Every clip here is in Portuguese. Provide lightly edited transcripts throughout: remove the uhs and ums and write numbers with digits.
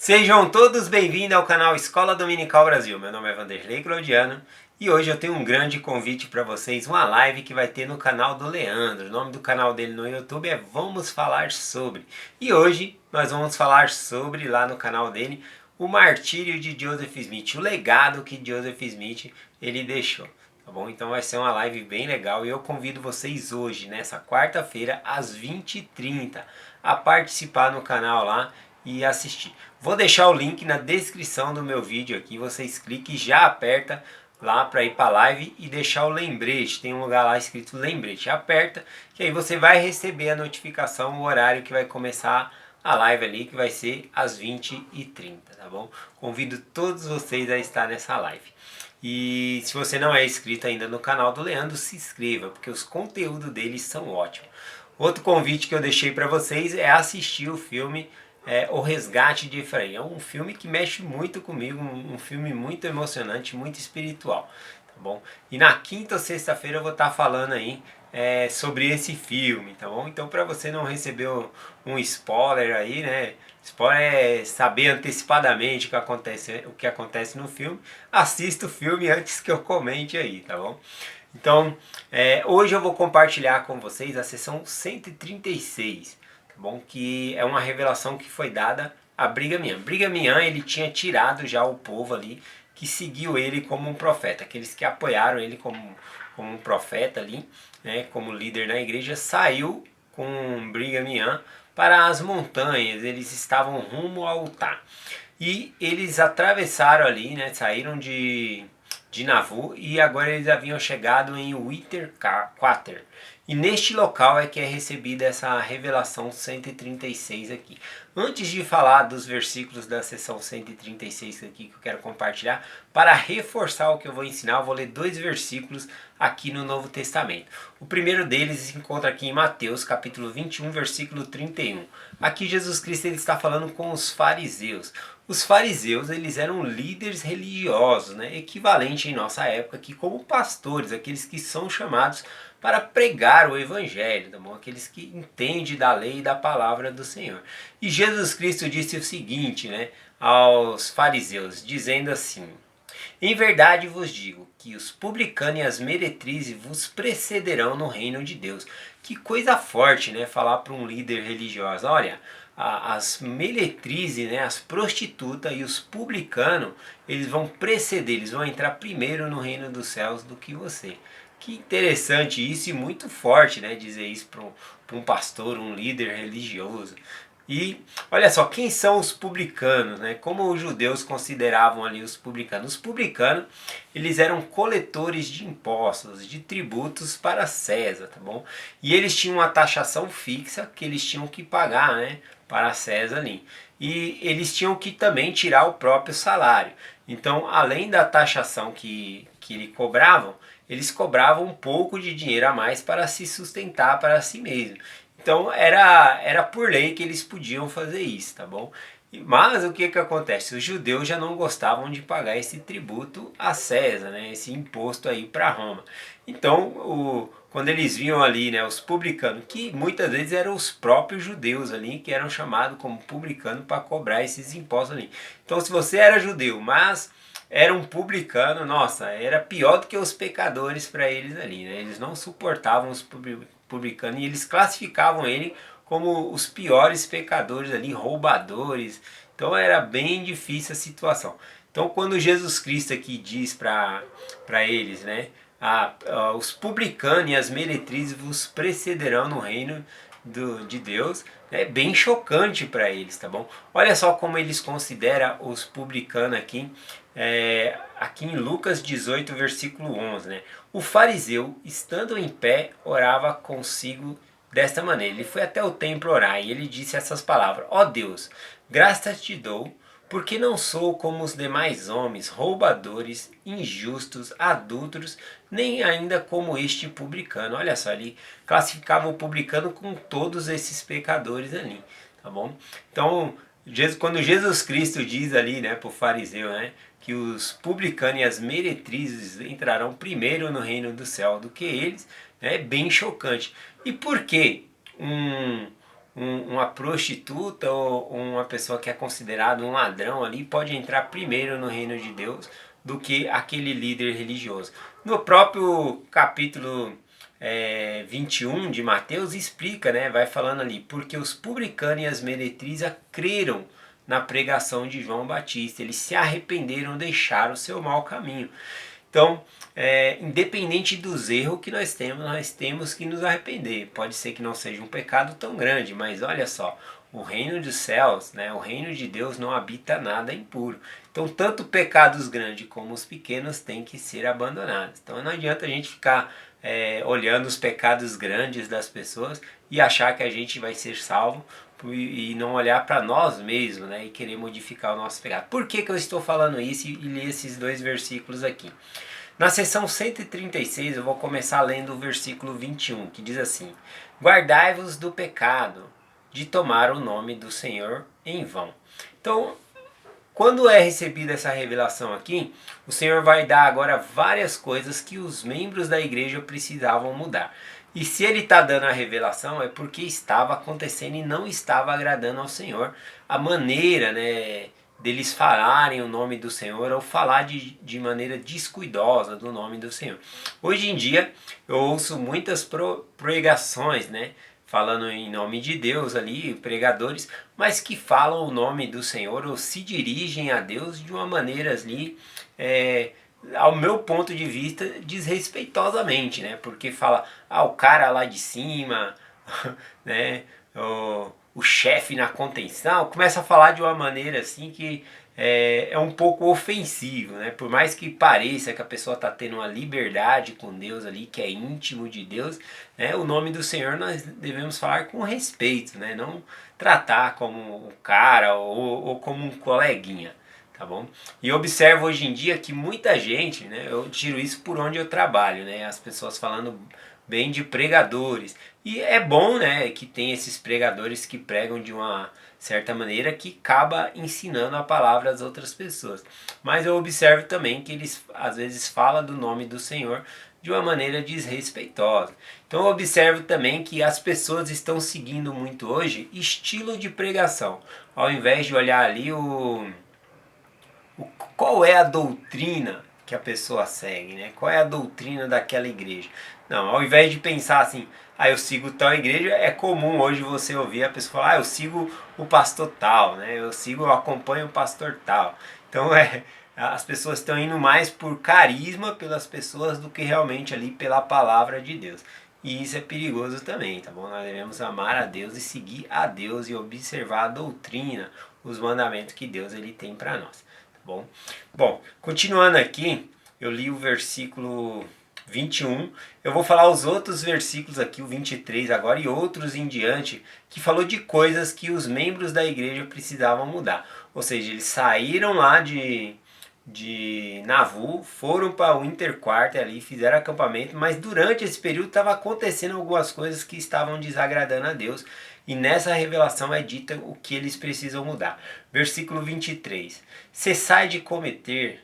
Sejam todos bem-vindos ao canal Escola Dominical Brasil. Meu nome é Vanderlei Claudiano e hoje eu tenho um grande convite para vocês, uma live que vai ter no canal do Leandro. O nome do canal dele no YouTube é Vamos Falar Sobre. E hoje nós vamos falar sobre, lá no canal dele, o martírio de Joseph Smith, o legado que Joseph Smith ele deixou. Tá bom? Então vai ser uma live bem legal e eu convido vocês hoje, nessa quarta-feira, às 20h30, a participar no canal lá e assistir. Vou deixar o link na descrição do meu vídeo aqui, vocês cliquem e já aperta lá para ir para a live e deixar o lembrete, tem um lugar lá escrito lembrete, aperta que aí você vai receber a notificação, o horário que vai começar a live ali, que vai ser às 20h30, tá bom? Convido todos vocês a estar nessa live. E se você não é inscrito ainda no canal do Leandro, se inscreva, porque os conteúdos deles são ótimos. Outro convite que eu deixei para vocês é assistir o filme O Resgate de Efraim. É um filme que mexe muito comigo, um filme muito emocionante, muito espiritual, tá bom? E na quinta ou sexta-feira eu vou estar falando aí sobre esse filme, tá bom? Então, para você não receber um spoiler aí, né? Spoiler é saber antecipadamente o que acontece no filme. Assista o filme antes que eu comente aí, tá bom? Então, hoje eu vou compartilhar com vocês a sessão 136, tá bom? Que é uma revelação que foi dada a Brigham Young. Brigham Young, ele tinha tirado já o povo ali que seguiu ele como um profeta, aqueles que apoiaram ele como um profeta ali, né, como líder na igreja, saiu com Brigham Young para as montanhas. Eles estavam rumo ao Utah e eles atravessaram ali, né, saíram de Nauvoo e agora eles haviam chegado em Whitaker. E neste local é que é recebida essa revelação 136 aqui. Antes de falar dos versículos da seção 136 aqui que eu quero compartilhar, para reforçar o que eu vou ensinar, eu vou ler dois versículos aqui no Novo Testamento. O primeiro deles se encontra aqui em Mateus, capítulo 21, versículo 31. Aqui Jesus Cristo ele está falando com os fariseus. Os fariseus, eles eram líderes religiosos, né, equivalente em nossa época aqui como pastores, aqueles que são chamados para pregar o evangelho, tá bom? Aqueles que entendem da lei e da palavra do Senhor. E Jesus Cristo disse o seguinte, né, aos fariseus, dizendo assim: em verdade vos digo que os publicanos e as meretrizes vos precederão no reino de Deus. Que coisa forte, né? Falar para um líder religioso. Olha, as meretrizes, né, as prostitutas e os publicanos, eles vão preceder, eles vão entrar primeiro no reino dos céus do que você. Que interessante isso e muito forte, né? Dizer isso para um pastor, um líder religioso. E olha só, quem são os publicanos, né? Como os judeus consideravam ali os publicanos? Os publicanos, eles eram coletores de impostos, de tributos para César, tá bom? E eles tinham uma taxação fixa que eles tinham que pagar, né, para César ali. E eles tinham que também tirar o próprio salário. Então, além da taxação que eles cobravam um pouco de dinheiro a mais para se sustentar para si mesmo. Então era por lei que eles podiam fazer isso, tá bom? Mas o que acontece? Os judeus já não gostavam de pagar esse tributo a César, né? Esse imposto aí para Roma. Então, quando eles viam ali, né, os publicanos, que muitas vezes eram os próprios judeus ali, que eram chamados como publicanos para cobrar esses impostos ali. Então, se você era judeu, mas era um publicano, nossa, era pior do que os pecadores para eles ali, né? Eles não suportavam os publicanos e eles classificavam ele como os piores pecadores ali, roubadores. Então era bem difícil a situação. Então quando Jesus Cristo aqui diz para eles, né, os publicanos e as meretrizes vos precederão no reino de Deus, é bem chocante para eles, tá bom? Olha só como eles consideram os publicanos aqui, aqui em Lucas 18, versículo 11, né? O fariseu, estando em pé, orava consigo desta maneira. Ele foi até o templo orar e ele disse essas palavras: ó Deus, graças te dou, porque não sou como os demais homens, roubadores, injustos, adúlteros, nem ainda como este publicano. Olha só, ele classificava o publicano com todos esses pecadores ali, tá bom? Então, quando Jesus Cristo diz ali, né, para o fariseu, né, que os publicanos e as meretrizes entrarão primeiro no reino do céu do que eles, é bem chocante. E por que uma prostituta ou uma pessoa que é considerada um ladrão ali pode entrar primeiro no reino de Deus do que aquele líder religioso. No próprio capítulo 21 de Mateus explica, né, vai falando ali, porque os publicanos e as meretrizes creram na pregação de João Batista, eles se arrependeram, deixaram o seu mau caminho. Então, independente dos erros que nós temos que nos arrepender. Pode ser que não seja um pecado tão grande, mas olha só, o reino dos céus, né, o reino de Deus não habita nada impuro. Então, tanto pecados grandes como os pequenos têm que ser abandonados. Então, não adianta a gente ficar olhando os pecados grandes das pessoas e achar que a gente vai ser salvo e não olhar para nós mesmos, né, e querer modificar o nosso pecado. Por que eu estou falando isso e li esses dois versículos aqui? Na seção 136 eu vou começar lendo o versículo 21, que diz assim: guardai-vos do pecado de tomar o nome do Senhor em vão. Então, quando é recebida essa revelação aqui, o Senhor vai dar agora várias coisas que os membros da igreja precisavam mudar. E se ele está dando a revelação é porque estava acontecendo e não estava agradando ao Senhor a maneira, né, deles falarem o nome do Senhor ou falar de maneira descuidosa do nome do Senhor. Hoje em dia eu ouço muitas pregações, né, falando em nome de Deus ali, pregadores, mas que falam o nome do Senhor ou se dirigem a Deus de uma maneira ali, ao meu ponto de vista, desrespeitosamente, né? Porque fala, o cara lá de cima, né? O chefe na contenção, começa a falar de uma maneira assim que é um pouco ofensivo, né? Por mais que pareça que a pessoa está tendo uma liberdade com Deus ali, que é íntimo de Deus, né? O nome do Senhor nós devemos falar com respeito, né? Não tratar como um cara ou como um coleguinha, tá bom? E observo hoje em dia que muita gente, né? Eu tiro isso por onde eu trabalho, né? As pessoas falando bem de pregadores. E é bom, né, que tem esses pregadores que pregam de uma certa maneira que acaba ensinando a palavra às outras pessoas. Mas eu observo também que eles às vezes falam do nome do Senhor de uma maneira desrespeitosa. Então eu observo também que as pessoas estão seguindo muito hoje estilo de pregação. Ao invés de olhar ali qual é a doutrina que a pessoa segue, né? Qual é a doutrina daquela igreja? Não, ao invés de pensar assim, eu sigo tal igreja, é comum hoje você ouvir a pessoa falar, eu sigo o pastor tal, né? Eu acompanho o pastor tal. Então as pessoas estão indo mais por carisma pelas pessoas do que realmente ali pela palavra de Deus. E isso é perigoso também, tá bom? Nós devemos amar a Deus e seguir a Deus e observar a doutrina, os mandamentos que Deus ele tem para nós. Bom, continuando aqui, eu li o versículo 21. Eu vou falar os outros versículos aqui, o 23 agora e outros em diante, que falou de coisas que os membros da igreja precisavam mudar. Ou seja, eles saíram lá de Nauvoo, foram para o Interquarter ali, fizeram acampamento, mas durante esse período estava acontecendo algumas coisas que estavam desagradando a Deus. E nessa revelação é dita o que eles precisam mudar. Versículo 23. Cessai de contender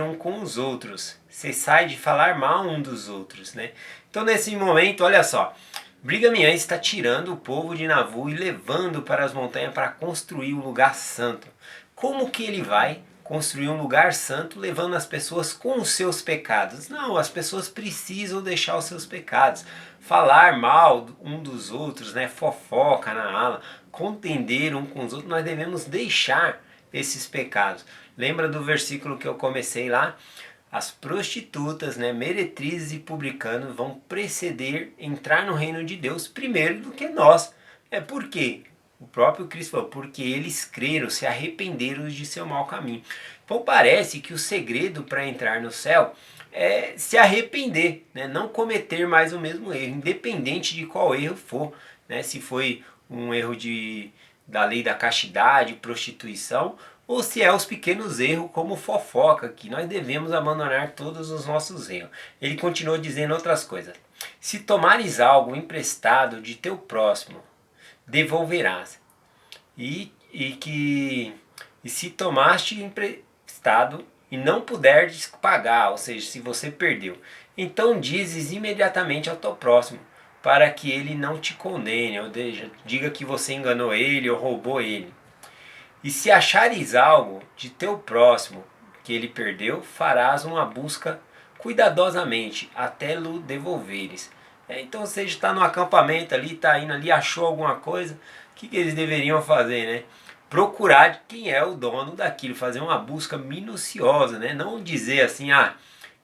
um com os outros. Cessai de falar mal um dos outros, né? Então nesse momento, olha só. Brigham Young está tirando o povo de Nauvoo e levando para as montanhas para construir um lugar santo. Como que ele vai construir um lugar santo levando as pessoas com os seus pecados? Não, as pessoas precisam deixar os seus pecados. Falar mal um dos outros, né? Fofoca na ala, contender um com os outros, nós devemos deixar esses pecados. Lembra do versículo que eu comecei lá? As prostitutas, né, meretrizes e publicanos vão preceder entrar no reino de Deus primeiro do que nós. Por quê? O próprio Cristo falou, porque eles creram, se arrependeram de seu mau caminho. Então parece que o segredo para entrar no céu é se arrepender, né? Não cometer mais o mesmo erro, independente de qual erro for, né? Se foi um erro da lei da castidade, prostituição, ou se é os pequenos erros como fofoca, que nós devemos abandonar todos os nossos erros. Ele continuou dizendo outras coisas. Se tomares algo emprestado de teu próximo, devolverás. E se tomaste emprestado e não puderes pagar, ou seja, se você perdeu, então dizes imediatamente ao teu próximo, para que ele não te condene, ou seja, diga que você enganou ele ou roubou ele. E se achares algo de teu próximo que ele perdeu, farás uma busca cuidadosamente até lhe devolveres. Então você está no acampamento ali, está indo ali, achou alguma coisa, o que eles deveriam fazer, né? Procurar quem é o dono daquilo, fazer uma busca minuciosa, né? Não dizer assim,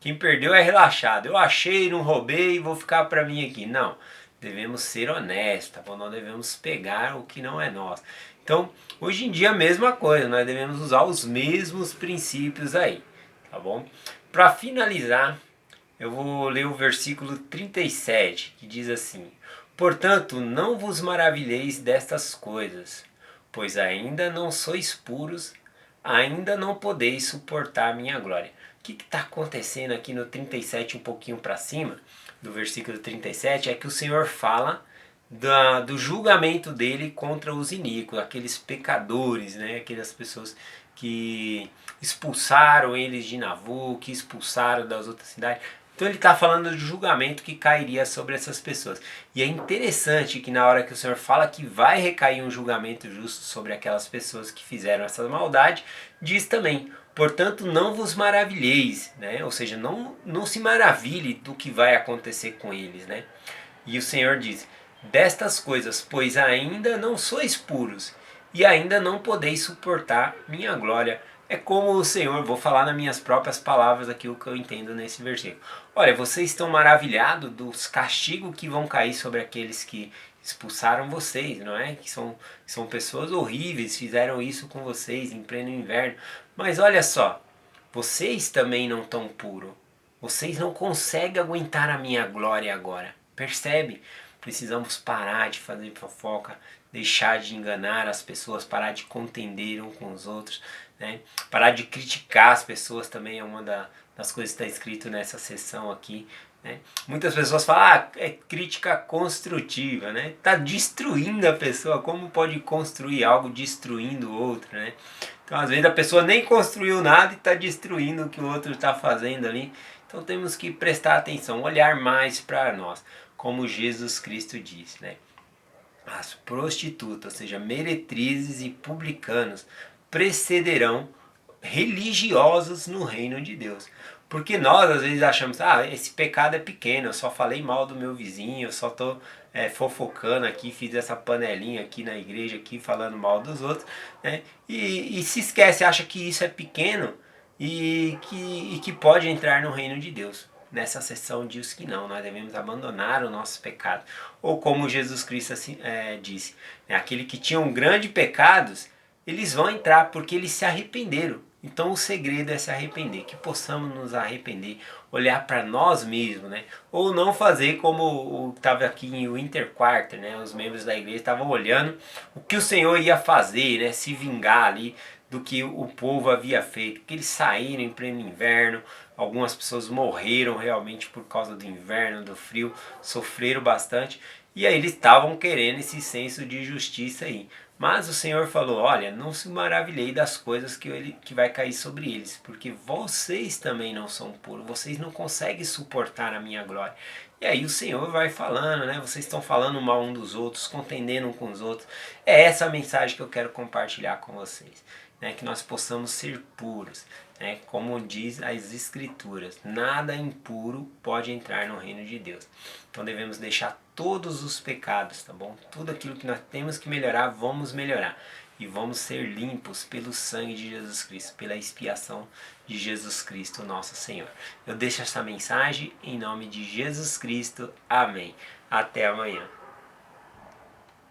quem perdeu é relaxado, eu achei, não roubei, vou ficar para mim aqui. Não, devemos ser honestos, tá bom? Nós devemos pegar o que não é nosso. Então, hoje em dia a mesma coisa, nós devemos usar os mesmos princípios aí, tá bom? Para finalizar, eu vou ler o versículo 37, que diz assim: Portanto, não vos maravilheis destas coisas, pois ainda não sois puros, ainda não podeis suportar minha glória. O que está acontecendo aqui no 37, um pouquinho para cima, do versículo 37, é que o Senhor fala do julgamento dele contra os iníquos, aqueles pecadores, né? Aquelas pessoas que expulsaram eles de Navu, que expulsaram das outras cidades. Então ele está falando do julgamento que cairia sobre essas pessoas. E é interessante que na hora que o Senhor fala que vai recair um julgamento justo sobre aquelas pessoas que fizeram essa maldade, diz também: portanto não vos maravilheis, né? Ou seja, não se maravilhe do que vai acontecer com eles, né? E o Senhor diz: destas coisas, pois ainda não sois puros, e ainda não podeis suportar minha glória. É como o Senhor, vou falar nas minhas próprias palavras aqui o que eu entendo nesse versículo. Olha, vocês estão maravilhados dos castigos que vão cair sobre aqueles que expulsaram vocês, não é? Que são pessoas horríveis, fizeram isso com vocês em pleno inverno. Mas olha só, vocês também não estão puros. Vocês não conseguem aguentar a minha glória agora. Percebe? Precisamos parar de fazer fofoca, deixar de enganar as pessoas, parar de contender uns com os outros, né? Parar de criticar as pessoas também é uma das coisas que está escrito nessa sessão aqui, né? Muitas pessoas falam, é crítica construtiva, né? Está destruindo a pessoa, como pode construir algo destruindo o outro, né? Então às vezes a pessoa nem construiu nada e está destruindo o que o outro está fazendo ali. Então temos que prestar atenção, olhar mais para nós, como Jesus Cristo diz, né? As prostitutas, ou seja, meretrizes e publicanos, precederão religiosos no reino de Deus. Porque nós às vezes achamos, esse pecado é pequeno, eu só falei mal do meu vizinho, eu só estou fofocando aqui, fiz essa panelinha aqui na igreja, aqui falando mal dos outros, né? E se esquece, acha que isso é pequeno e que pode entrar no reino de Deus. Nessa sessão diz que não, nós devemos abandonar o nosso pecado. Ou como Jesus Cristo assim, disse, né, aquele que tinham grandes pecados, eles vão entrar porque eles se arrependeram. Então o segredo é se arrepender, que possamos nos arrepender, olhar para nós mesmos, né? Ou não fazer como estava aqui em Winter Quarter, né? Os membros da igreja estavam olhando o que o Senhor ia fazer, né? Se vingar ali do que o povo havia feito, que eles saíram em pleno inverno, algumas pessoas morreram realmente por causa do inverno, do frio, sofreram bastante, e aí eles estavam querendo esse senso de justiça aí. Mas o Senhor falou, olha, não se maravilhei das coisas que vai cair sobre eles, porque vocês também não são puros, vocês não conseguem suportar a minha glória. E aí o Senhor vai falando, né? Vocês estão falando mal um dos outros, contendendo um com os outros. É essa a mensagem que eu quero compartilhar com vocês, né? Que nós possamos ser puros, né? Como diz as Escrituras, nada impuro pode entrar no reino de Deus. Então devemos deixar todos os pecados, tá bom? Tudo aquilo que nós temos que melhorar, vamos melhorar. E vamos ser limpos pelo sangue de Jesus Cristo, pela expiação de Jesus Cristo, nosso Senhor. Eu deixo essa mensagem em nome de Jesus Cristo. Amém. Até amanhã.